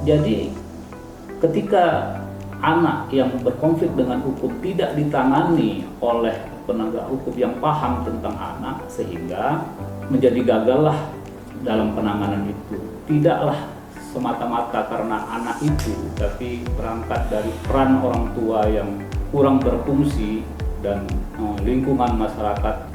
Jadi ketika anak yang berkonflik dengan hukum tidak ditangani oleh penegak hukum yang paham tentang anak, sehingga menjadi gagallah dalam penanganan itu. Tidaklah semata-mata karena anak itu, tapi berangkat dari peran orang tua yang kurang berfungsi dan lingkungan masyarakat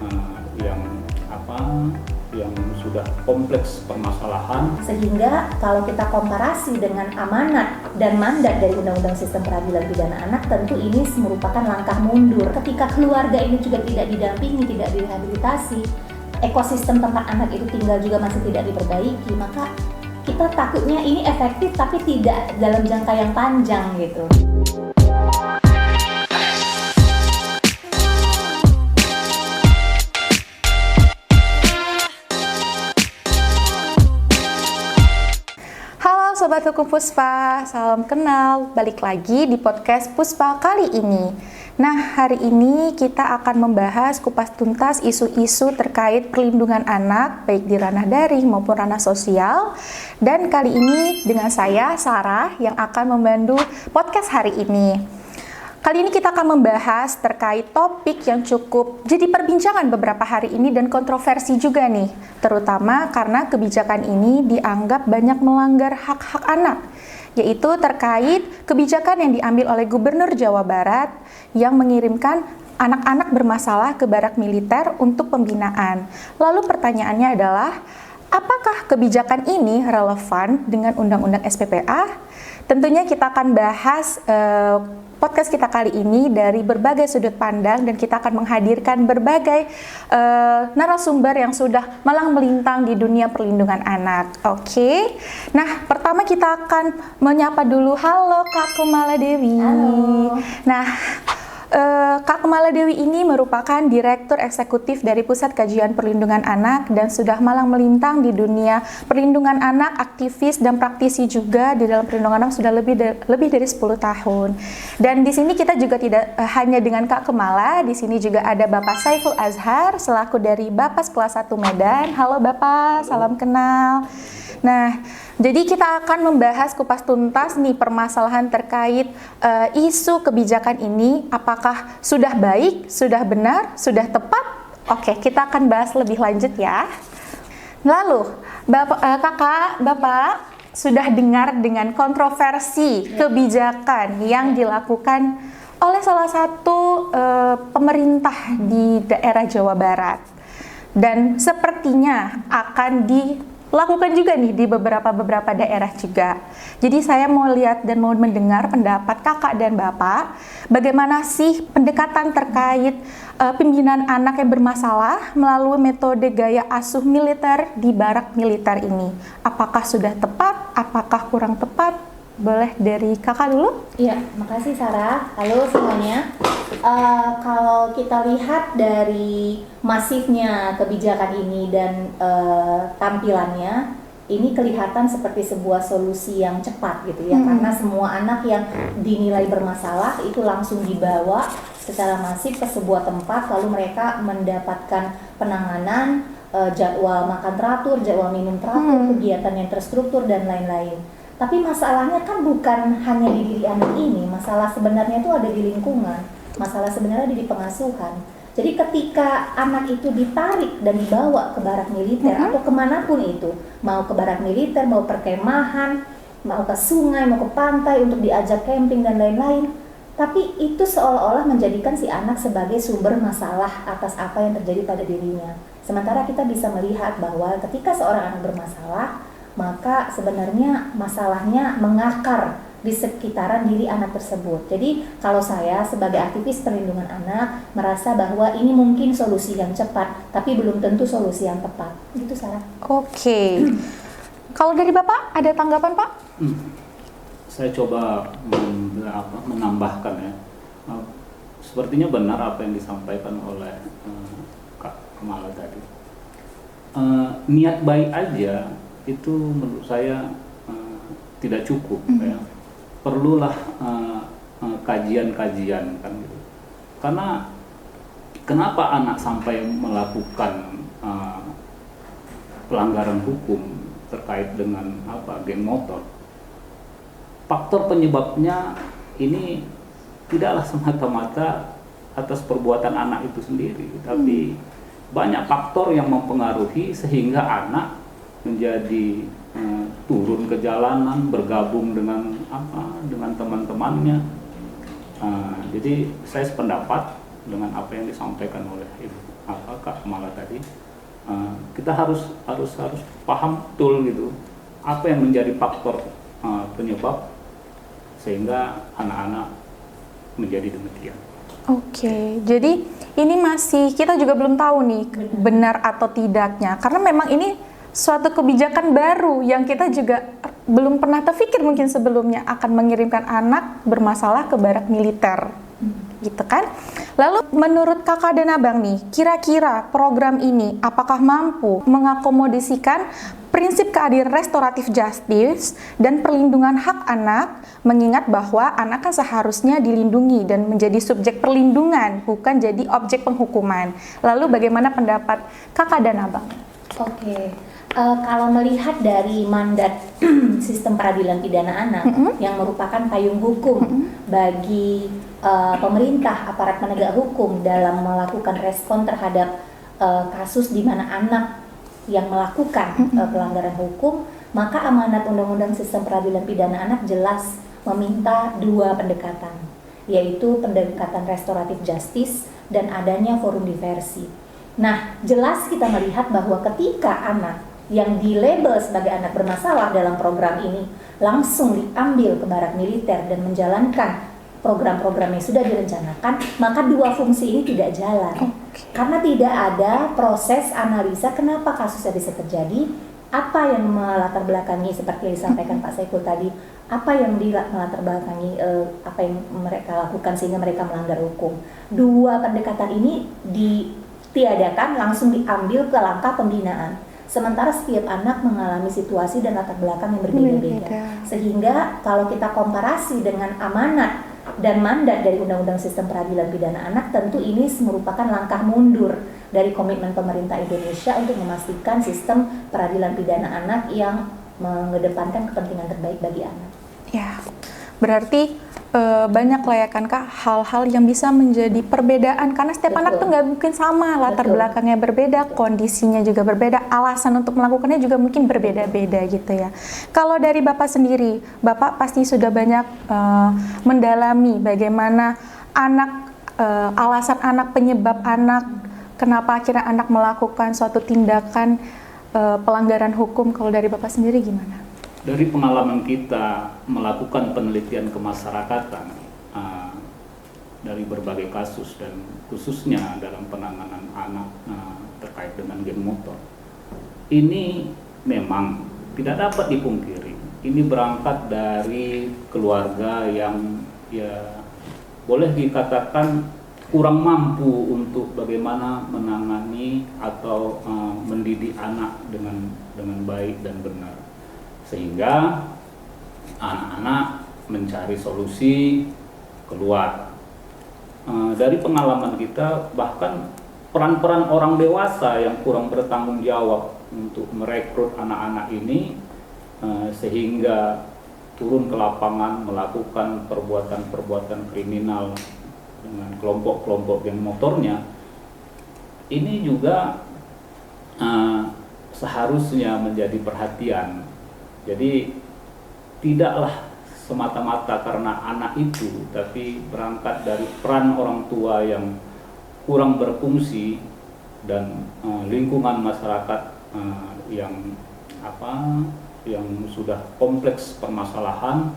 yang sudah kompleks permasalahan. Sehingga kalau kita komparasi dengan amanat dan mandat dari Undang-Undang Sistem Peradilan Pidana Anak, tentu ini merupakan langkah mundur. Ketika keluarga ini juga tidak didampingi, tidak direhabilitasi, ekosistem tempat anak itu tinggal juga masih tidak diperbaiki, maka kita takutnya ini efektif tapi tidak dalam jangka yang panjang gitu. Sobat Hukum Puspa, salam kenal, balik lagi di podcast Puspa kali ini. Nah, hari ini kita akan membahas kupas tuntas isu-isu terkait perlindungan anak, baik di ranah daring maupun ranah sosial. Dan kali ini dengan saya, Sarah, yang akan membantu podcast hari ini. Kali ini kita akan membahas terkait topik yang cukup jadi perbincangan beberapa hari ini dan kontroversi juga nih, terutama karena kebijakan ini dianggap banyak melanggar hak-hak anak, yaitu terkait kebijakan yang diambil oleh Gubernur Jawa Barat yang mengirimkan anak-anak bermasalah ke barak militer untuk pembinaan. Lalu pertanyaannya adalah, apakah kebijakan ini relevan dengan Undang-Undang SPPA? Tentunya kita akan bahas podcast kita kali ini dari berbagai sudut pandang, dan kita akan menghadirkan berbagai narasumber yang sudah malang melintang di dunia perlindungan anak. Oke. Nah, pertama kita akan menyapa dulu. Halo Kak Kumala Dewi. Halo. Nah, Kak Kumala Dewi ini merupakan Direktur Eksekutif dari Pusat Kajian Perlindungan Anak dan sudah malang melintang di dunia perlindungan anak, aktivis dan praktisi juga di dalam perlindungan anak sudah lebih dari 10 tahun. Dan di sini kita juga tidak hanya dengan Kak Kumala, di sini juga ada Bapak Saiful Azhar selaku dari Bapas kelas 1 Medan. Halo Bapak, salam kenal. Nah, jadi kita akan membahas kupas tuntas nih permasalahan terkait isu kebijakan ini, apakah sudah baik, sudah benar, sudah tepat? Oke, kita akan bahas lebih lanjut ya. Lalu, Bapak sudah dengar dengan kontroversi kebijakan yang dilakukan oleh salah satu pemerintah di daerah Jawa Barat, dan sepertinya akan dilakukan juga nih di beberapa daerah juga. Jadi saya mau lihat dan mau mendengar pendapat kakak dan bapak, bagaimana sih pendekatan terkait pembinaan anak yang bermasalah melalui metode gaya asuh militer di barak militer ini. Apakah sudah tepat? Apakah kurang tepat? Boleh dari kakak dulu? Iya, makasih Sarah. Halo semuanya. Kalau kita lihat dari masifnya kebijakan ini dan tampilannya, ini kelihatan seperti sebuah solusi yang cepat gitu ya, karena semua anak yang dinilai bermasalah itu langsung dibawa secara masif ke sebuah tempat, lalu mereka mendapatkan penanganan, jadwal makan teratur, jadwal minum teratur, kegiatan yang terstruktur dan lain-lain. Tapi masalahnya kan bukan hanya di diri anak ini, masalah sebenarnya itu ada di lingkungan, masalah sebenarnya ada di pengasuhan. Jadi ketika anak itu ditarik dan dibawa ke barak militer atau kemanapun itu, mau ke barak militer, mau perkemahan, mau ke sungai, mau ke pantai untuk diajak camping dan lain-lain, tapi itu seolah-olah menjadikan si anak sebagai sumber masalah atas apa yang terjadi pada dirinya. Sementara kita bisa melihat bahwa ketika seorang anak bermasalah, maka sebenarnya masalahnya mengakar di sekitaran diri anak tersebut. Jadi kalau saya sebagai aktivis perlindungan anak merasa bahwa ini mungkin solusi yang cepat, tapi belum tentu solusi yang tepat. Gitu Sarah. Oke. Kalau dari Bapak ada tanggapan Pak? Saya coba menambahkan ya. Sepertinya benar apa yang disampaikan oleh Kak Kumala tadi. Niat baik aja itu menurut saya tidak cukup ya. Perlulah kajian-kajian kan gitu. Karena kenapa anak sampai melakukan pelanggaran hukum terkait dengan geng motor? faktor penyebabnya ini tidaklah semata-mata atas perbuatan anak itu sendiri, tapi banyak faktor yang mempengaruhi sehingga anak menjadi turun ke jalanan, bergabung dengan teman-temannya. Jadi saya sependapat dengan apa yang disampaikan oleh Kak Kamala tadi. Kita harus paham betul gitu apa yang menjadi faktor penyebab sehingga anak-anak menjadi demikian. Oke, jadi ini masih kita juga belum tahu nih benar atau tidaknya, karena memang ini suatu kebijakan baru yang kita juga belum pernah terpikir mungkin sebelumnya akan mengirimkan anak bermasalah ke barak militer, gitu kan? Lalu menurut kakak dan abang nih, kira-kira program ini apakah mampu mengakomodasikan prinsip keadilan restoratif justice dan perlindungan hak anak, mengingat bahwa anak kan seharusnya dilindungi dan menjadi subjek perlindungan, bukan jadi objek penghukuman. Lalu bagaimana pendapat kakak dan abang? Oke. Kalau melihat dari mandat sistem peradilan pidana anak yang merupakan payung hukum bagi pemerintah, aparat penegak hukum dalam melakukan respon terhadap kasus di mana anak yang melakukan pelanggaran hukum, maka amanat Undang-Undang Sistem Peradilan Pidana Anak jelas meminta dua pendekatan, yaitu pendekatan restoratif justice dan adanya forum diversi. Nah, jelas kita melihat bahwa ketika anak yang dilabel sebagai anak bermasalah dalam program ini langsung diambil ke barak militer dan menjalankan program-program yang sudah direncanakan, maka dua fungsi ini tidak jalan. Karena tidak ada proses analisa kenapa kasusnya bisa terjadi, apa yang melatar belakangi seperti yang disampaikan Pak Saiful tadi, apa yang melatar belakangi apa yang mereka lakukan sehingga mereka melanggar hukum. Dua pendekatan ini ditiadakan, langsung diambil ke langkah pembinaan. Sementara setiap anak mengalami situasi dan latar belakang yang berbeda-beda. Sehingga kalau kita komparasi dengan amanat dan mandat dari Undang-Undang Sistem Peradilan Pidana Anak, tentu ini merupakan langkah mundur dari komitmen pemerintah Indonesia untuk memastikan sistem peradilan pidana anak yang mengedepankan kepentingan terbaik bagi anak. Ya, berarti banyak lah ya kan Kak hal-hal yang bisa menjadi perbedaan, karena setiap anak tuh nggak mungkin sama, latar belakangnya berbeda, kondisinya juga berbeda, alasan untuk melakukannya juga mungkin berbeda-beda gitu ya. Kalau dari Bapak sendiri, Bapak pasti sudah banyak mendalami bagaimana anak, alasan anak, penyebab anak, kenapa akhirnya anak melakukan suatu tindakan pelanggaran hukum. Kalau dari Bapak sendiri gimana? Dari pengalaman kita melakukan penelitian kemasyarakatan dari berbagai kasus dan khususnya dalam penanganan anak terkait dengan geng motor, ini memang tidak dapat dipungkiri. Ini berangkat dari keluarga yang ya boleh dikatakan kurang mampu untuk bagaimana menangani atau mendidik anak dengan baik dan benar. Sehingga anak-anak mencari solusi keluar. Dari pengalaman kita, bahkan peran-peran orang dewasa yang kurang bertanggung jawab untuk merekrut anak-anak ini sehingga turun ke lapangan melakukan perbuatan-perbuatan kriminal dengan kelompok-kelompok geng motornya, ini juga seharusnya menjadi perhatian. Jadi tidaklah semata-mata karena anak itu, tapi berangkat dari peran orang tua yang kurang berfungsi dan lingkungan masyarakat yang sudah kompleks permasalahan.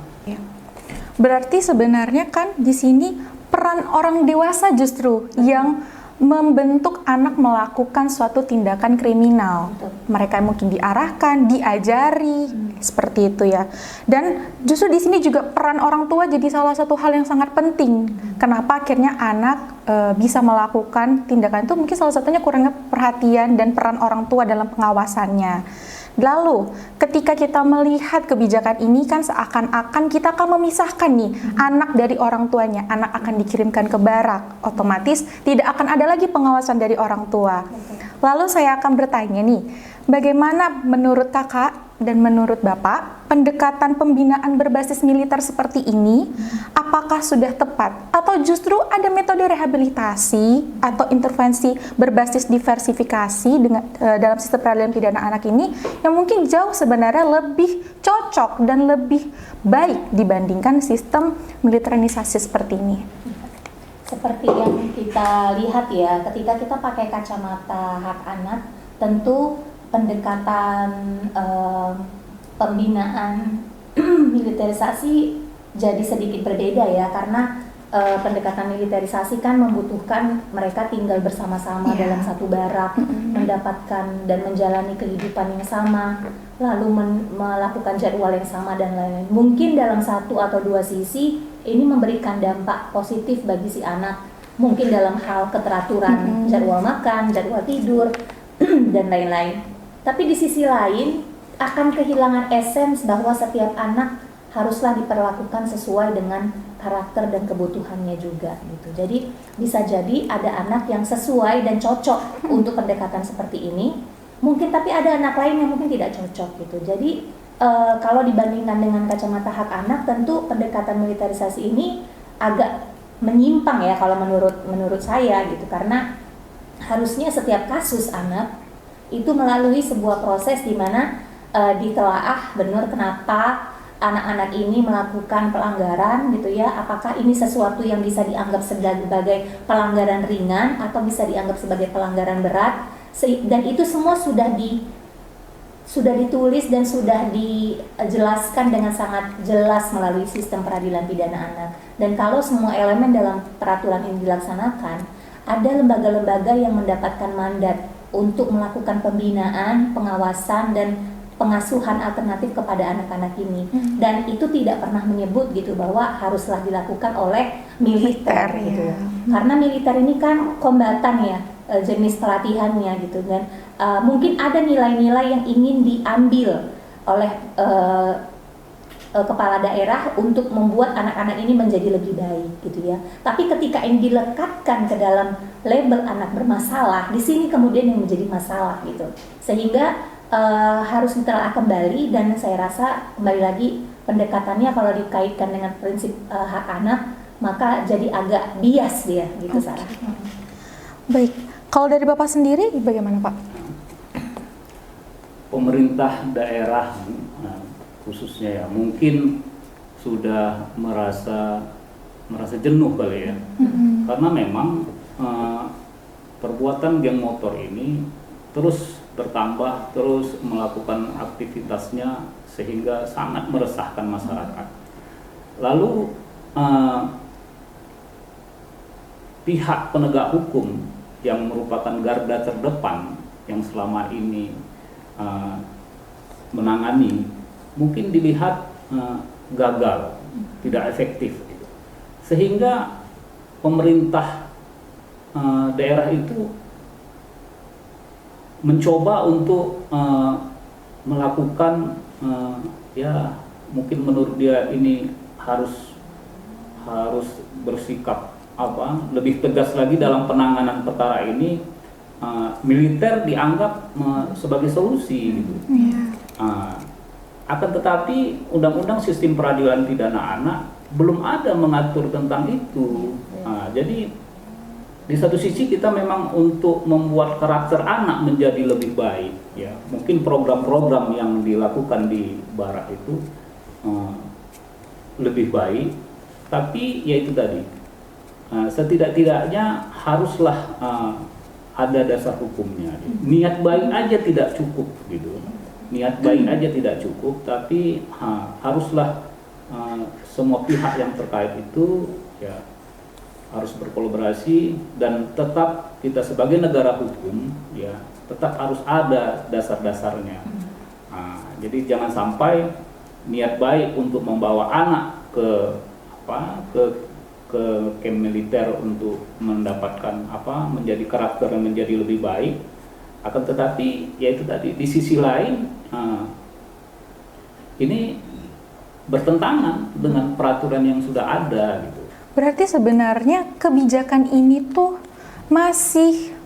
Berarti sebenarnya kan di sini peran orang dewasa justru yang membentuk anak melakukan suatu tindakan kriminal. Mereka mungkin diarahkan, diajari, seperti itu ya. Dan justru di sini juga peran orang tua jadi salah satu hal yang sangat penting. Kenapa akhirnya anak bisa melakukan tindakan itu? Mungkin salah satunya kurangnya perhatian dan peran orang tua dalam pengawasannya. Lalu, ketika kita melihat kebijakan ini kan seakan-akan kita akan memisahkan nih anak dari orang tuanya. Anak akan dikirimkan ke barak, otomatis tidak akan ada lagi pengawasan dari orang tua. Lalu saya akan bertanya nih, bagaimana menurut kakak dan menurut bapak pendekatan pembinaan berbasis militer seperti ini apakah sudah tepat atau justru ada metode rehabilitasi atau intervensi berbasis diversifikasi dalam sistem peradilan pidana anak ini yang mungkin jauh sebenarnya lebih cocok dan lebih baik dibandingkan sistem militerisasi seperti ini. Seperti yang kita lihat ya, ketika kita pakai kacamata hak anak, tentu pendekatan pembinaan militerisasi jadi sedikit berbeda ya, karena pendekatan militerisasi kan membutuhkan mereka tinggal bersama-sama dalam satu barak, mendapatkan dan menjalani kehidupan yang sama, lalu melakukan jadwal yang sama dan lain-lain. Mungkin dalam satu atau dua sisi ini memberikan dampak positif bagi si anak, mungkin dalam hal keteraturan jadwal makan, jadwal tidur, dan lain-lain. Tapi di sisi lain akan kehilangan esens bahwa setiap anak haruslah diperlakukan sesuai dengan karakter dan kebutuhannya juga gitu. Jadi bisa jadi ada anak yang sesuai dan cocok untuk pendekatan seperti ini, mungkin tapi ada anak lain yang mungkin tidak cocok gitu. Jadi kalau dibandingkan dengan kacamata hak anak, tentu pendekatan militerisasi ini agak menyimpang ya kalau menurut saya gitu, karena harusnya setiap kasus anak itu melalui sebuah proses di mana ditelaah benar kenapa anak-anak ini melakukan pelanggaran gitu ya, apakah ini sesuatu yang bisa dianggap sebagai pelanggaran ringan atau bisa dianggap sebagai pelanggaran berat, dan itu semua sudah ditulis dan sudah dijelaskan dengan sangat jelas melalui sistem peradilan pidana anak. Dan kalau semua elemen dalam peraturan ini dilaksanakan, ada lembaga-lembaga yang mendapatkan mandat untuk melakukan pembinaan, pengawasan, dan pengasuhan alternatif kepada anak-anak ini. Dan itu tidak pernah menyebut gitu bahwa haruslah dilakukan oleh militer gitu. Karena militer ini kan kombatan ya, jenis pelatihannya gitu, dan mungkin ada nilai-nilai yang ingin diambil oleh kepala daerah untuk membuat anak-anak ini menjadi lebih baik gitu ya. Tapi ketika ini dilekatkan ke dalam label anak bermasalah, di sini kemudian yang menjadi masalah gitu. Sehingga harus ditelaah kembali, dan saya rasa kembali lagi pendekatannya kalau dikaitkan dengan prinsip hak anak, maka jadi agak bias dia gitu. Sarah. Baik, kalau dari Bapak sendiri bagaimana Pak? Pemerintah daerah khususnya ya mungkin sudah merasa jenuh kali ya, karena memang perbuatan geng motor ini terus bertambah, terus melakukan aktivitasnya sehingga sangat meresahkan masyarakat. Lalu pihak penegak hukum yang merupakan garda terdepan yang selama ini menangani mungkin dilihat gagal, tidak efektif, sehingga pemerintah daerah itu mencoba untuk melakukan ya mungkin menurut dia ini harus bersikap lebih tegas lagi dalam penanganan perkara ini. Militer dianggap sebagai solusi gitu. Akan tetapi undang-undang sistem peradilan pidana anak belum ada mengatur tentang itu. Jadi di satu sisi kita memang untuk membuat karakter anak menjadi lebih baik ya, mungkin program-program yang dilakukan di barat itu lebih baik, tapi ya itu tadi setidak-tidaknya haruslah ada dasar hukumnya. Niat baik aja tidak cukup gitu, niat baik aja tidak cukup, tapi haruslah semua pihak yang terkait itu ya harus berkolaborasi, dan tetap kita sebagai negara hukum ya tetap harus ada dasar-dasarnya. Jadi jangan sampai niat baik untuk membawa anak ke camp militer untuk mendapatkan menjadi karakter yang menjadi lebih baik, akan tetapi ya itu tadi di sisi lain ini bertentangan dengan peraturan yang sudah ada gitu. Berarti sebenarnya kebijakan ini tuh masih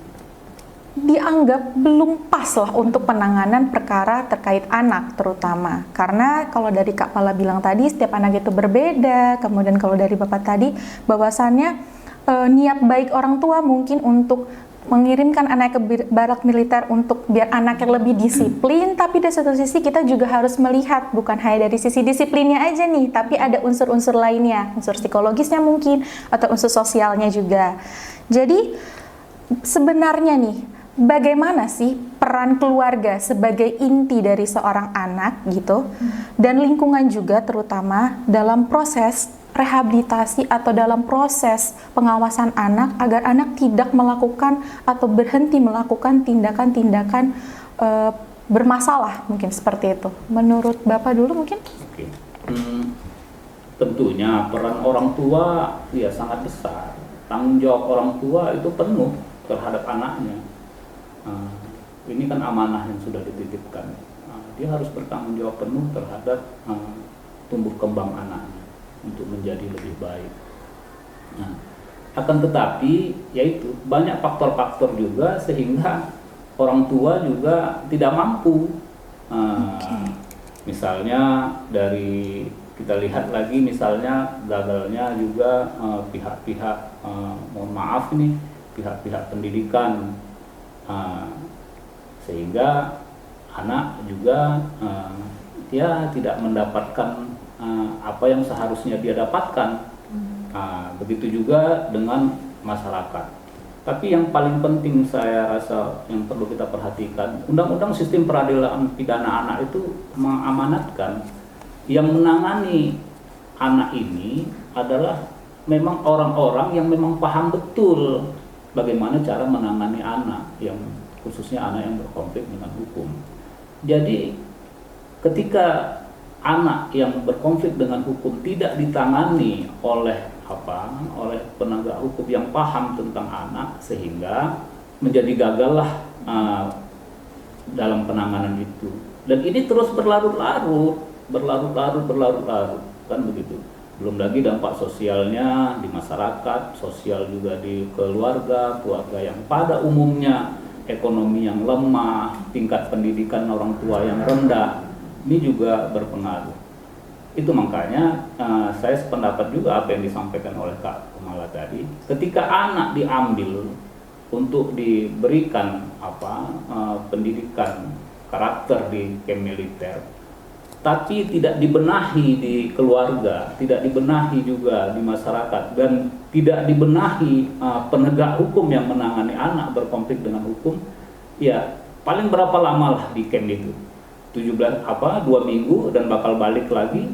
dianggap belum pas lah untuk penanganan perkara terkait anak terutama. Karena kalau dari Kak Pala bilang tadi setiap anak itu berbeda, kemudian kalau dari Bapak tadi bahwasannya niat baik orang tua mungkin untuk mengirimkan anak ke barak militer untuk biar anaknya lebih disiplin, tapi di satu sisi kita juga harus melihat bukan hanya dari sisi disiplinnya aja nih, tapi ada unsur-unsur lainnya, unsur psikologisnya mungkin atau unsur sosialnya juga. Jadi sebenarnya nih, bagaimana sih peran keluarga sebagai inti dari seorang anak gitu, dan lingkungan juga terutama dalam proses rehabilitasi atau dalam proses pengawasan anak agar anak tidak melakukan atau berhenti melakukan tindakan-tindakan bermasalah, mungkin seperti itu. Menurut Bapak dulu mungkin? Oke. Tentunya peran orang tua ya sangat besar. Tanggung jawab orang tua itu penuh terhadap anaknya. Ini kan amanah yang sudah dititipkan. Dia harus bertanggung jawab penuh terhadap tumbuh kembang anaknya untuk menjadi lebih baik. Akan tetapi yaitu banyak faktor-faktor juga sehingga orang tua juga tidak mampu. Misalnya dari kita lihat lagi misalnya gagalnya juga pihak-pihak mohon maaf nih pihak-pihak pendidikan, sehingga anak juga dia tidak mendapatkan apa yang seharusnya dia dapatkan. Begitu juga dengan masyarakat. Tapi yang paling penting saya rasa yang perlu kita perhatikan, Undang-Undang Sistem Peradilan Pidana Anak itu mengamanatkan yang menangani anak ini adalah memang orang-orang yang memang paham betul bagaimana cara menangani anak, yang khususnya anak yang berkonflik dengan hukum. Jadi ketika anak yang berkonflik dengan hukum tidak ditangani oleh penegak hukum yang paham tentang anak, sehingga menjadi gagallah dalam penanganan itu. Dan ini terus berlarut-larut kan begitu. Belum lagi dampak sosialnya di masyarakat, sosial juga di keluarga yang pada umumnya ekonomi yang lemah, tingkat pendidikan orang tua yang rendah. Ini juga berpengaruh. Itu makanya saya sependapat juga apa yang disampaikan oleh Kak Kemala tadi. Ketika anak diambil untuk diberikan pendidikan karakter di camp militer, tapi tidak dibenahi di keluarga, tidak dibenahi juga di masyarakat, dan tidak dibenahi penegak hukum yang menangani anak berkonflik dengan hukum, ya paling berapa lama lah di camp itu? 2 minggu dan bakal balik lagi.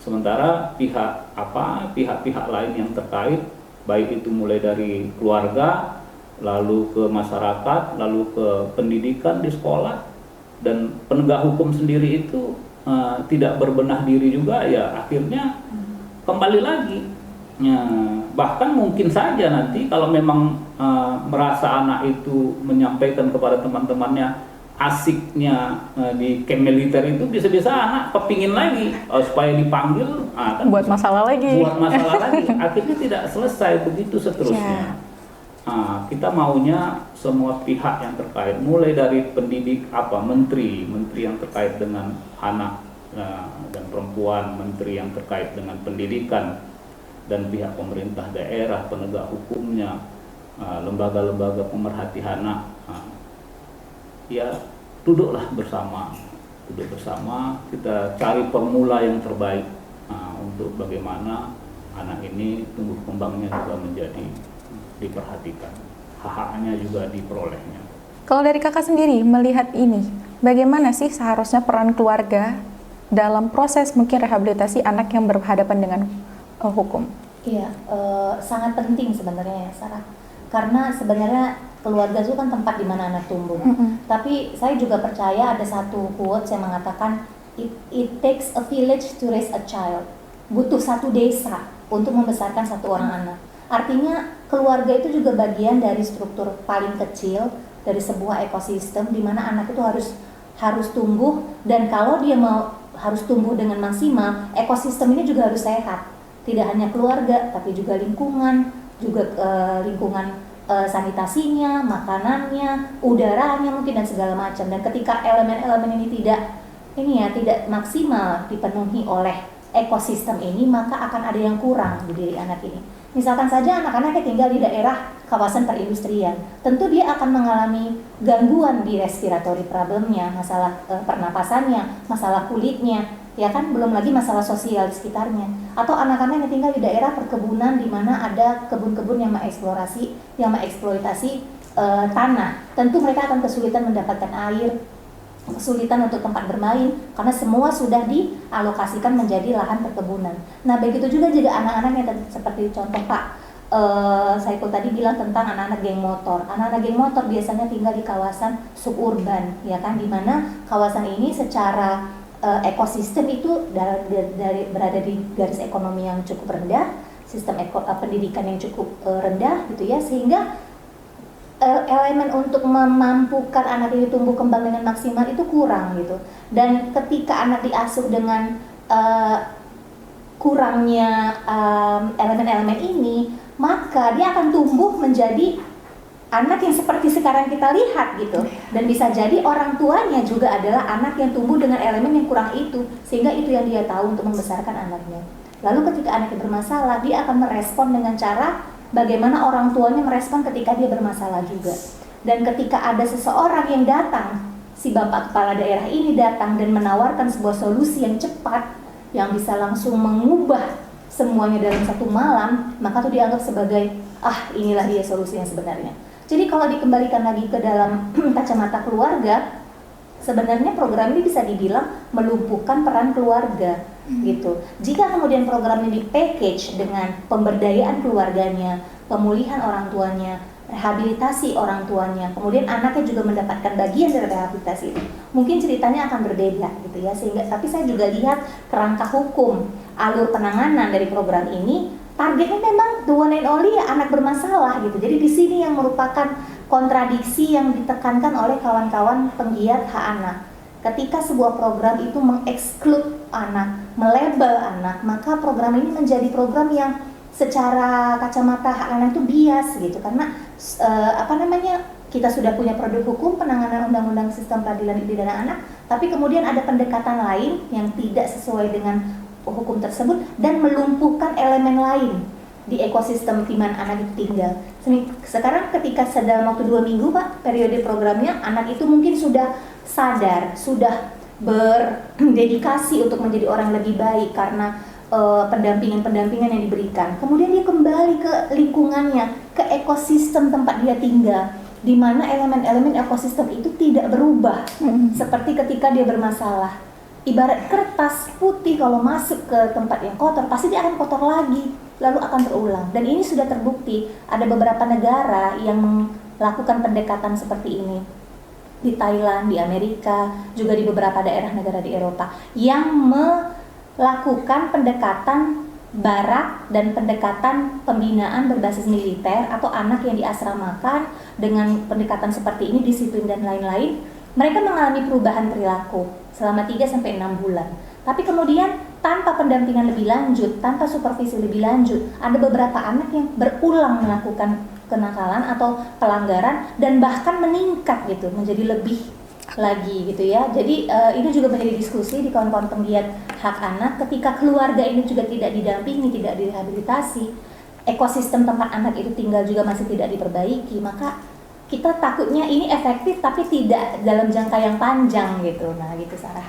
Sementara pihak-pihak lain yang terkait, baik itu mulai dari keluarga, lalu ke masyarakat, lalu ke pendidikan di sekolah, dan penegak hukum sendiri itu tidak berbenah diri juga, ya akhirnya kembali lagi. Bahkan mungkin saja nanti kalau memang merasa anak itu menyampaikan kepada teman-temannya asiknya di camp militer itu, bisa-bisa anak kepingin lagi supaya dipanggil, kan buat masalah lagi. Akhirnya tidak selesai, begitu seterusnya. Kita maunya semua pihak yang terkait, mulai dari pendidik, menteri yang terkait dengan anak dan perempuan, menteri yang terkait dengan pendidikan, dan pihak pemerintah daerah, penegak hukumnya, lembaga-lembaga pemerhati anak, ya duduk bersama, kita cari formula yang terbaik untuk bagaimana anak ini tumbuh kembangnya juga menjadi diperhatikan, hak-haknya juga diperolehnya. Kalau dari kakak sendiri melihat ini, bagaimana sih seharusnya peran keluarga dalam proses mungkin rehabilitasi anak yang berhadapan dengan hukum? Iya, sangat penting sebenarnya ya Sarah, karena sebenarnya keluarga itu kan tempat di mana anak tumbuh. Tapi saya juga percaya ada satu quotes yang mengatakan it takes a village to raise a child. Butuh satu desa untuk membesarkan satu orang anak. Artinya keluarga itu juga bagian dari struktur paling kecil dari sebuah ekosistem di mana anak itu harus tumbuh, dan kalau dia harus tumbuh dengan maksimal, ekosistem ini juga harus sehat. Tidak hanya keluarga, tapi juga lingkungan sanitasinya, makanannya, udaranya mungkin dan segala macam. Dan ketika elemen-elemen ini tidak maksimal dipenuhi oleh ekosistem ini, maka akan ada yang kurang di diri anak ini. Misalkan saja anak-anak yang tinggal di daerah kawasan perindustrian, tentu dia akan mengalami gangguan di respiratory problemnya, masalah pernapasannya, masalah kulitnya, ya kan, belum lagi masalah sosial di sekitarnya. Atau anak-anak yang tinggal di daerah perkebunan di mana ada kebun-kebun yang mengeksploitasi tanah, tentu mereka akan kesulitan mendapatkan air, kesulitan untuk tempat bermain karena semua sudah dialokasikan menjadi lahan perkebunan. Nah, begitu juga anak-anak yang seperti contoh Pak Saiful tadi bilang tentang anak-anak geng motor. Anak-anak geng motor biasanya tinggal di kawasan suburban, ya kan, di mana kawasan ini secara ekosistem itu berada di garis ekonomi yang cukup rendah, sistem pendidikan yang cukup rendah gitu ya, sehingga elemen untuk memampukan anak ini tumbuh kembang dengan maksimal itu kurang gitu. Dan ketika anak diasuh dengan kurangnya elemen-elemen ini, maka dia akan tumbuh menjadi anak yang seperti sekarang kita lihat gitu. Dan bisa jadi orang tuanya juga adalah anak yang tumbuh dengan elemen yang kurang itu, sehingga itu yang dia tahu untuk membesarkan anaknya. Lalu ketika anaknya bermasalah, dia akan merespon dengan cara bagaimana orang tuanya merespon ketika dia bermasalah juga. Dan ketika ada seseorang yang datang, si bapak kepala daerah ini datang dan menawarkan sebuah solusi yang cepat, yang bisa langsung mengubah semuanya dalam satu malam, maka itu dianggap sebagai, inilah dia solusi yang sebenarnya. Jadi kalau dikembalikan lagi ke dalam kacamata keluarga, sebenarnya program ini bisa dibilang melumpuhkan peran keluarga gitu. Jika kemudian program ini di-package dengan pemberdayaan keluarganya, pemulihan orang tuanya, rehabilitasi orang tuanya, kemudian anaknya juga mendapatkan bagian dari rehabilitasi itu, mungkin ceritanya akan berbeda gitu ya. Tapi saya juga lihat kerangka hukum, alur penanganan dari program ini, targetnya memang the one and only ya anak bermasalah gitu. Jadi di sini yang merupakan kontradiksi yang ditekankan oleh kawan-kawan penggiat hak anak. Ketika sebuah program itu mengeksklud anak, melabel anak, maka program ini menjadi program yang secara kacamata hak anak itu bias gitu. Karena kita sudah punya produk hukum penanganan undang-undang sistem peradilan pidana anak, tapi kemudian ada pendekatan lain yang tidak sesuai dengan hukum tersebut dan melumpuhkan elemen lain di ekosistem di mana anak itu tinggal. Sekarang ketika dalam waktu 2 minggu Pak, periode programnya, anak itu mungkin sudah sadar, sudah berdedikasi untuk menjadi orang lebih baik karena pendampingan yang diberikan. Kemudian dia kembali ke lingkungannya, ke ekosistem tempat dia tinggal, di mana elemen-elemen ekosistem itu tidak berubah seperti ketika dia bermasalah. Ibarat kertas putih kalau masuk ke tempat yang kotor, pasti dia akan kotor lagi, lalu akan terulang. Dan ini sudah terbukti, ada beberapa negara yang melakukan pendekatan seperti ini. Di Thailand, di Amerika, juga di beberapa daerah negara di Eropa, yang melakukan pendekatan barak dan pendekatan pembinaan berbasis militer atau anak yang diasramakan dengan pendekatan seperti ini, disiplin dan lain-lain. Mereka mengalami perubahan perilaku selama 3-6 bulan. Tapi kemudian tanpa pendampingan lebih lanjut, tanpa supervisi lebih lanjut, ada beberapa anak yang berulang melakukan kenakalan atau pelanggaran dan bahkan meningkat gitu, menjadi lebih lagi gitu ya. Jadi ini juga menjadi diskusi di kawan-kawan penggiat hak anak. Ketika keluarga ini juga tidak didampingi, tidak direhabilitasi, ekosistem tempat anak itu tinggal juga masih tidak diperbaiki, maka kita takutnya ini efektif tapi tidak dalam jangka yang panjang gitu. Nah gitu Sarah.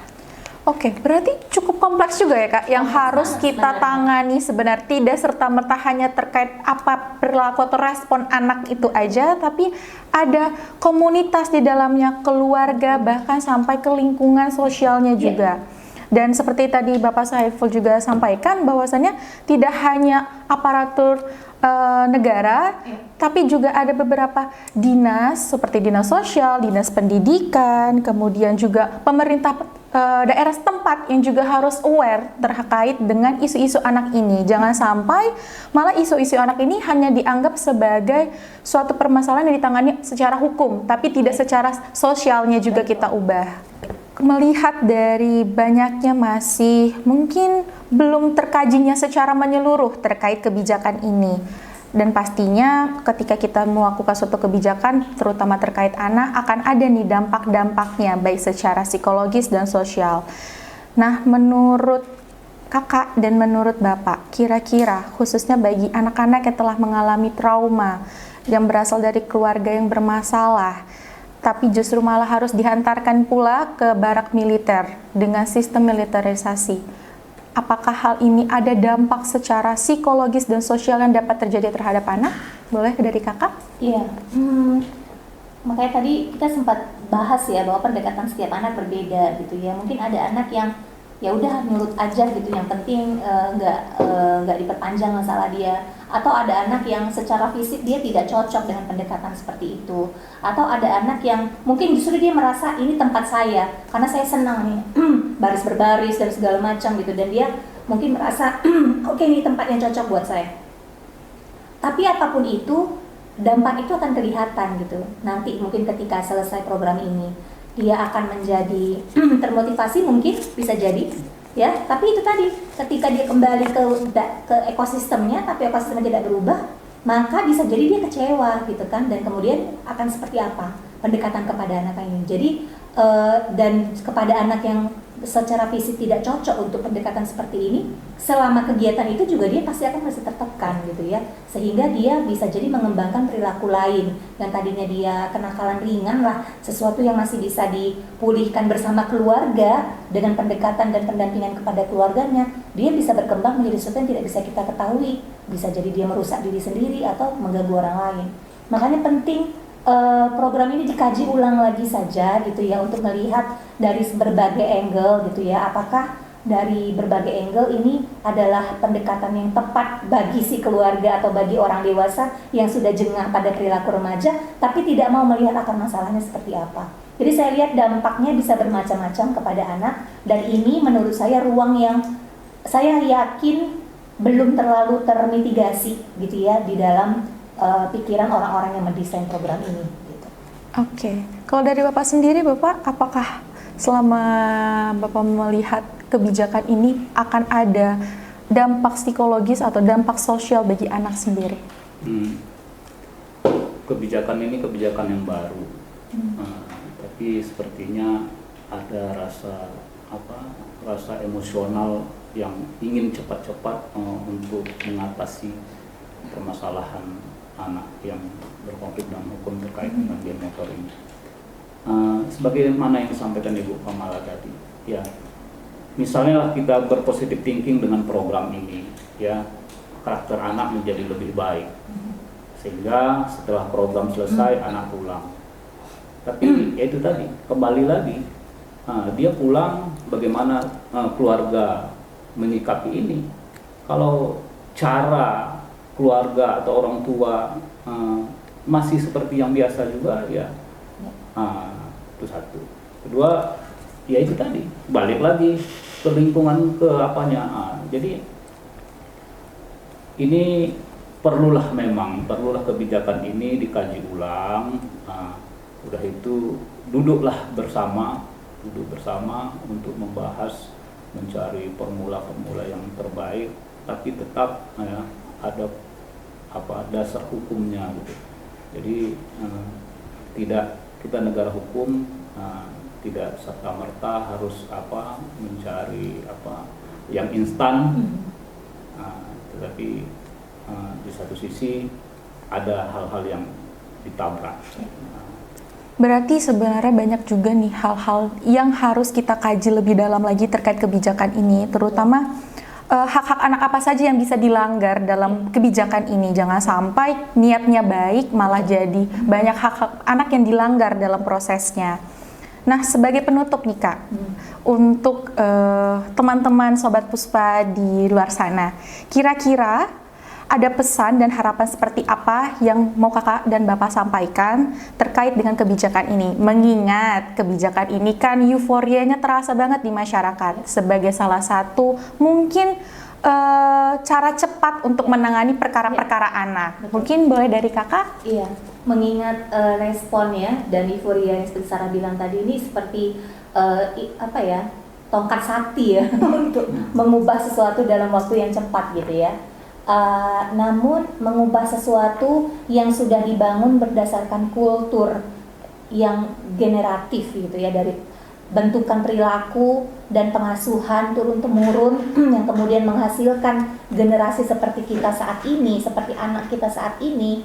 Oke, berarti cukup kompleks juga ya Kak, yang harus kita tangani sebenarnya, tidak serta-merta hanya terkait apa perilaku atau respon anak itu aja, tapi ada komunitas di dalamnya, keluarga, bahkan sampai ke lingkungan sosialnya juga. Dan seperti tadi Bapak Saiful juga sampaikan bahwasannya tidak hanya aparatur negara, tapi juga ada beberapa dinas seperti dinas sosial, dinas pendidikan, kemudian juga pemerintah daerah setempat yang juga harus aware terkait dengan isu-isu anak ini. Jangan sampai malah isu-isu anak ini hanya dianggap sebagai suatu permasalahan yang ditangani secara hukum, tapi tidak secara sosialnya juga kita ubah. Melihat dari banyaknya masih mungkin belum terkajinya secara menyeluruh terkait kebijakan ini, Dan pastinya ketika kita melakukan suatu kebijakan, terutama terkait anak, akan ada nih dampak-dampaknya, baik secara psikologis dan sosial. Nah, menurut Kakak dan menurut Bapak, kira-kira khususnya bagi anak-anak yang telah mengalami trauma, yang berasal dari keluarga yang bermasalah, tapi justru malah harus dihantarkan pula ke barak militer dengan sistem militerisasi. Apakah hal ini ada dampak secara psikologis dan sosial yang dapat terjadi terhadap anak? Boleh dari Kakak? Iya, makanya tadi kita sempat bahas ya bahwa pendekatan setiap anak berbeda gitu ya. Mungkin ada anak yang ya udah nurut aja gitu, yang penting nggak diperpanjang masalah dia. Atau ada anak yang secara fisik dia tidak cocok dengan pendekatan seperti itu. Atau ada anak yang mungkin justru dia merasa ini tempat saya karena saya senang nih baris berbaris dan segala macam gitu, dan dia mungkin merasa oke, ini tempat yang cocok buat saya. Tapi apapun itu, dampak itu akan kelihatan gitu. Nanti mungkin ketika selesai program ini, dia akan menjadi termotivasi, mungkin bisa jadi ya. Tapi itu tadi, ketika dia kembali ke ekosistemnya, tapi ekosistemnya tidak berubah, maka bisa jadi dia kecewa gitu kan. Dan kemudian akan seperti apa pendekatan kepada anak ini. Jadi dan kepada anak yang secara fisik tidak cocok untuk pendekatan seperti ini, selama kegiatan itu juga dia pasti akan masih tertekan gitu ya, sehingga dia bisa jadi mengembangkan perilaku lain yang tadinya dia kenakalan ringan lah, sesuatu yang masih bisa dipulihkan bersama keluarga dengan pendekatan dan pendampingan kepada keluarganya, dia bisa berkembang menjadi sesuatu yang tidak bisa kita ketahui, bisa jadi dia merusak diri sendiri atau mengganggu orang lain. Makanya penting program ini dikaji ulang lagi saja gitu ya, untuk melihat dari berbagai angle gitu ya, apakah dari berbagai angle ini adalah pendekatan yang tepat bagi si keluarga atau bagi orang dewasa yang sudah jengah pada perilaku remaja tapi tidak mau melihat akar masalahnya seperti apa. Jadi saya lihat dampaknya bisa bermacam-macam kepada anak, dan ini menurut saya ruang yang saya yakin belum terlalu termitigasi gitu ya di dalam pikiran orang-orang yang mendesain program ini gitu. Oke. Kalau dari Bapak sendiri, Bapak, apakah selama Bapak melihat kebijakan ini akan ada dampak psikologis atau dampak sosial bagi anak sendiri? Kebijakan ini kebijakan yang baru, tapi sepertinya ada rasa emosional yang ingin cepat-cepat untuk mengatasi permasalahan anak yang berkonflik dengan hukum terkait dengan game motor ini. Sebagaimana yang disampaikan Ibu Kamala tadi, ya, misalnya lah kita berpositif thinking dengan program ini, ya, karakter anak menjadi lebih baik, sehingga setelah program selesai anak pulang. Tapi ya itu tadi, kembali lagi, dia pulang, bagaimana keluarga menyikapi ini? Kalau cara keluarga atau orang tua masih seperti yang biasa juga, ya, itu satu. Kedua, ya itu tadi, balik lagi ke lingkungan, ke apanya. Jadi ini perlulah kebijakan ini dikaji ulang. Udah itu duduk bersama untuk membahas, mencari formula-formula yang terbaik, tapi tetap ada dasar hukumnya gitu. Jadi tidak, kita negara hukum, tidak serta-merta harus mencari yang instan, tetapi di satu sisi ada hal-hal yang ditabrak. Berarti sebenarnya banyak juga nih hal-hal yang harus kita kaji lebih dalam lagi terkait kebijakan ini, terutama hak-hak anak apa saja yang bisa dilanggar dalam kebijakan ini. Jangan sampai niatnya baik malah jadi banyak hak-hak anak yang dilanggar dalam prosesnya. Nah, sebagai penutup nih Kak, untuk teman-teman Sobat Puspa di luar sana, kira-kira ada pesan dan harapan seperti apa yang mau Kakak dan Bapak sampaikan terkait dengan kebijakan ini? Mengingat kebijakan ini kan euforianya terasa banget di masyarakat sebagai salah satu mungkin cara cepat untuk menangani perkara-perkara anak. Mungkin boleh dari Kakak? Iya, mengingat respon ya dan euforia yang seperti Sarah bilang tadi ini seperti tongkat sakti ya untuk mengubah sesuatu dalam waktu yang cepat gitu ya. namun mengubah sesuatu yang sudah dibangun berdasarkan kultur yang generatif gitu ya, dari bentukan perilaku dan pengasuhan turun-temurun yang kemudian menghasilkan generasi seperti kita saat ini, seperti anak kita saat ini,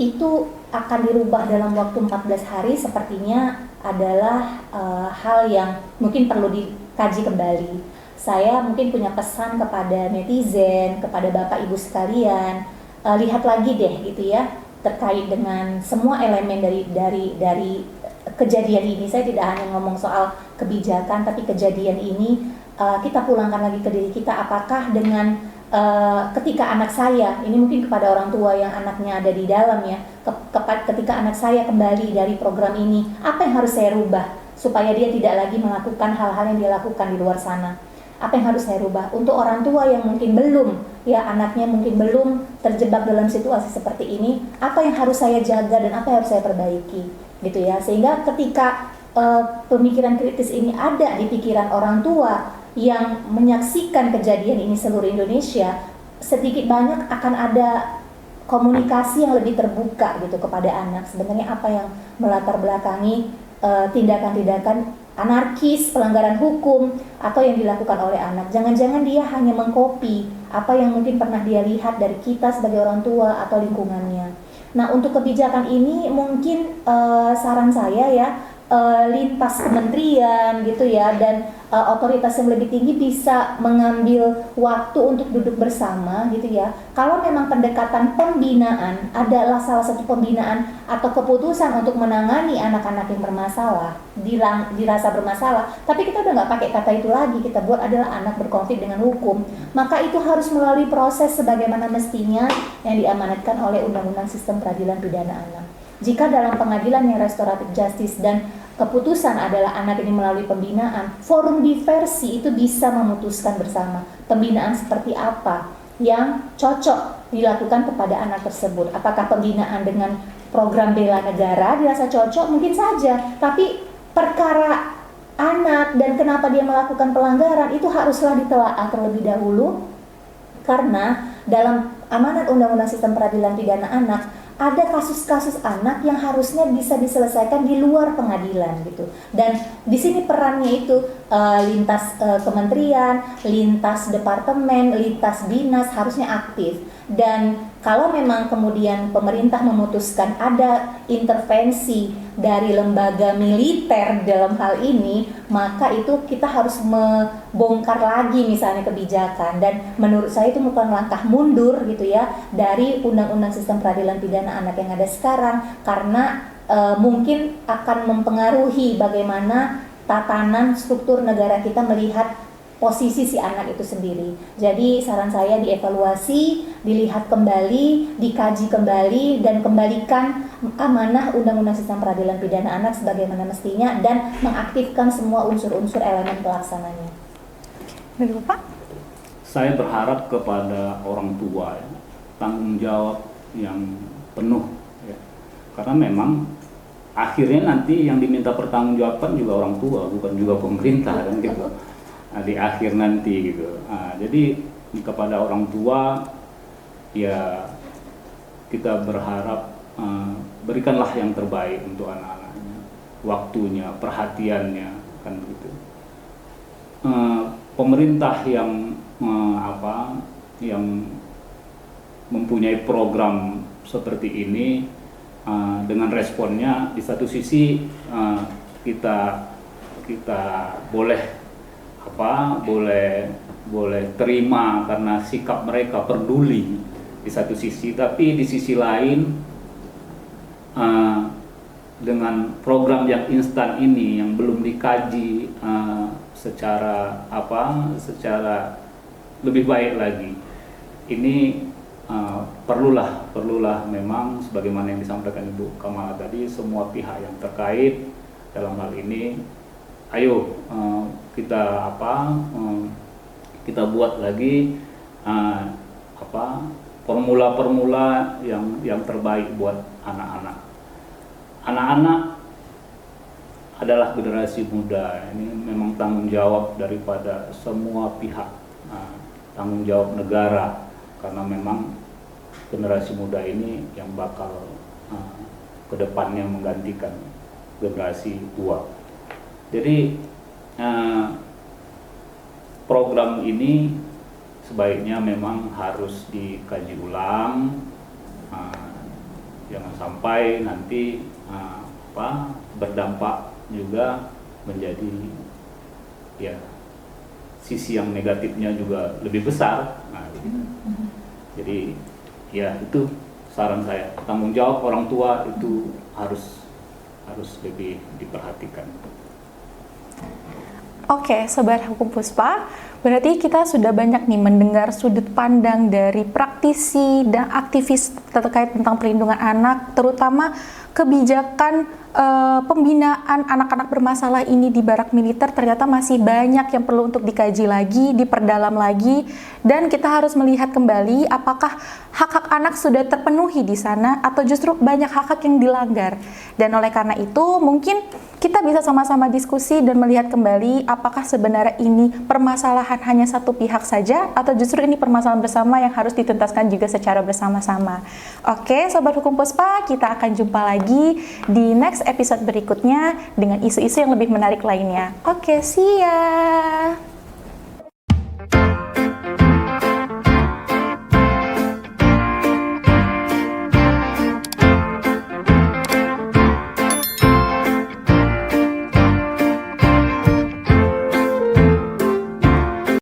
itu akan dirubah dalam waktu 14 hari sepertinya adalah hal yang mungkin perlu dikaji kembali. Saya mungkin punya pesan kepada netizen, kepada Bapak Ibu sekalian, lihat lagi deh gitu ya, terkait dengan semua elemen dari kejadian ini. Saya tidak hanya ngomong soal kebijakan, tapi kejadian ini kita pulangkan lagi ke diri kita. Apakah dengan ketika anak saya, ini mungkin kepada orang tua yang anaknya ada di dalam ya, ketika anak saya kembali dari program ini, apa yang harus saya rubah supaya dia tidak lagi melakukan hal-hal yang dia lakukan di luar sana? Apa yang harus saya rubah? Untuk orang tua yang mungkin belum, ya anaknya mungkin belum terjebak dalam situasi seperti ini, apa yang harus saya jaga dan apa yang harus saya perbaiki, gitu ya. Sehingga ketika pemikiran kritis ini ada di pikiran orang tua yang menyaksikan kejadian ini seluruh Indonesia, sedikit banyak akan ada komunikasi yang lebih terbuka gitu kepada anak. Sebenarnya apa yang melatar belakangi tindakan-tindakan anarkis, pelanggaran hukum atau yang dilakukan oleh anak. Jangan-jangan dia hanya mengkopi apa yang mungkin pernah dia lihat dari kita sebagai orang tua atau lingkungannya. Nah, untuk kebijakan ini mungkin saran saya ya, lintas kementerian gitu ya, dan otoritas yang lebih tinggi bisa mengambil waktu untuk duduk bersama gitu ya. Kalau memang pendekatan pembinaan adalah salah satu pembinaan atau keputusan untuk menangani anak-anak yang bermasalah, dirasa bermasalah, tapi kita udah nggak pakai kata itu lagi, kita buat adalah anak berkonflik dengan hukum, maka itu harus melalui proses sebagaimana mestinya yang diamanatkan oleh Undang-Undang Sistem Peradilan Pidana Anak. Jika dalam pengadilan yang restoratif justice dan keputusan adalah anak ini melalui pembinaan, forum diversi itu bisa memutuskan bersama pembinaan seperti apa yang cocok dilakukan kepada anak tersebut. Apakah pembinaan dengan program bela negara dirasa cocok? Mungkin saja, tapi perkara anak dan kenapa dia melakukan pelanggaran itu haruslah ditelaah terlebih dahulu, karena dalam amanat Undang-Undang Sistem Peradilan Pidana Anak ada kasus-kasus anak yang harusnya bisa diselesaikan di luar pengadilan gitu. Dan di sini perannya itu lintas kementerian, lintas departemen, lintas dinas harusnya aktif. Dan kalau memang kemudian pemerintah memutuskan ada intervensi dari lembaga militer dalam hal ini, maka itu kita harus membongkar lagi misalnya kebijakan. Dan menurut saya itu bukan langkah mundur gitu ya dari Undang-Undang Sistem Peradilan Pidana Anak yang ada sekarang, karena mungkin akan mempengaruhi bagaimana tatanan struktur negara kita melihat posisi si anak itu sendiri. Jadi saran saya dievaluasi, dilihat kembali, dikaji kembali, dan kembalikan amanah Undang-Undang Sistem Peradilan Pidana Anak sebagaimana mestinya, dan mengaktifkan semua unsur-unsur elemen pelaksananya. Dari Bapak? Saya berharap kepada orang tua ya, tanggung jawab yang penuh ya. Karena memang akhirnya nanti yang diminta pertanggungjawaban juga orang tua, bukan juga pemerintah kan gitu. Di akhir nanti gitu. Jadi kepada orang tua ya kita berharap berikanlah yang terbaik untuk anak-anaknya, waktunya, perhatiannya kan gitu. Pemerintah yang yang mempunyai program seperti ini dengan responnya di satu sisi kita boleh terima karena sikap mereka peduli di satu sisi, tapi di sisi lain dengan program yang instan ini yang belum dikaji secara lebih baik lagi, ini perlulah memang sebagaimana yang disampaikan Ibu Kamala tadi, semua pihak yang terkait dalam hal ini ayo kita buat lagi formula-formula yang terbaik buat anak-anak. Anak-anak adalah generasi muda. Ini memang tanggung jawab daripada semua pihak, tanggung jawab negara. karena memang generasi muda ini yang bakal kedepannya menggantikan generasi tua. Jadi program ini sebaiknya memang harus dikaji ulang, jangan sampai nanti berdampak juga menjadi ya sisi yang negatifnya juga lebih besar. Jadi ya itu saran saya, tanggung jawab orang tua itu harus lebih diperhatikan. Oke, Sobat Hukum Puspa, berarti kita sudah banyak nih mendengar sudut pandang dari praktisi dan aktivis terkait tentang perlindungan anak, terutama kebijakan pembinaan anak-anak bermasalah ini di barak militer ternyata masih banyak yang perlu untuk dikaji lagi, diperdalam lagi, dan kita harus melihat kembali apakah hak-hak anak sudah terpenuhi di sana atau justru banyak hak-hak yang dilanggar. Dan oleh karena itu mungkin kita bisa sama-sama diskusi dan melihat kembali apakah sebenarnya ini permasalahan hanya satu pihak saja atau justru ini permasalahan bersama yang harus dituntaskan juga secara bersama-sama. Oke, Sobat Hukum Puspa, kita akan jumpa lagi di next episode berikutnya dengan isu-isu yang lebih menarik lainnya. Oke, see ya!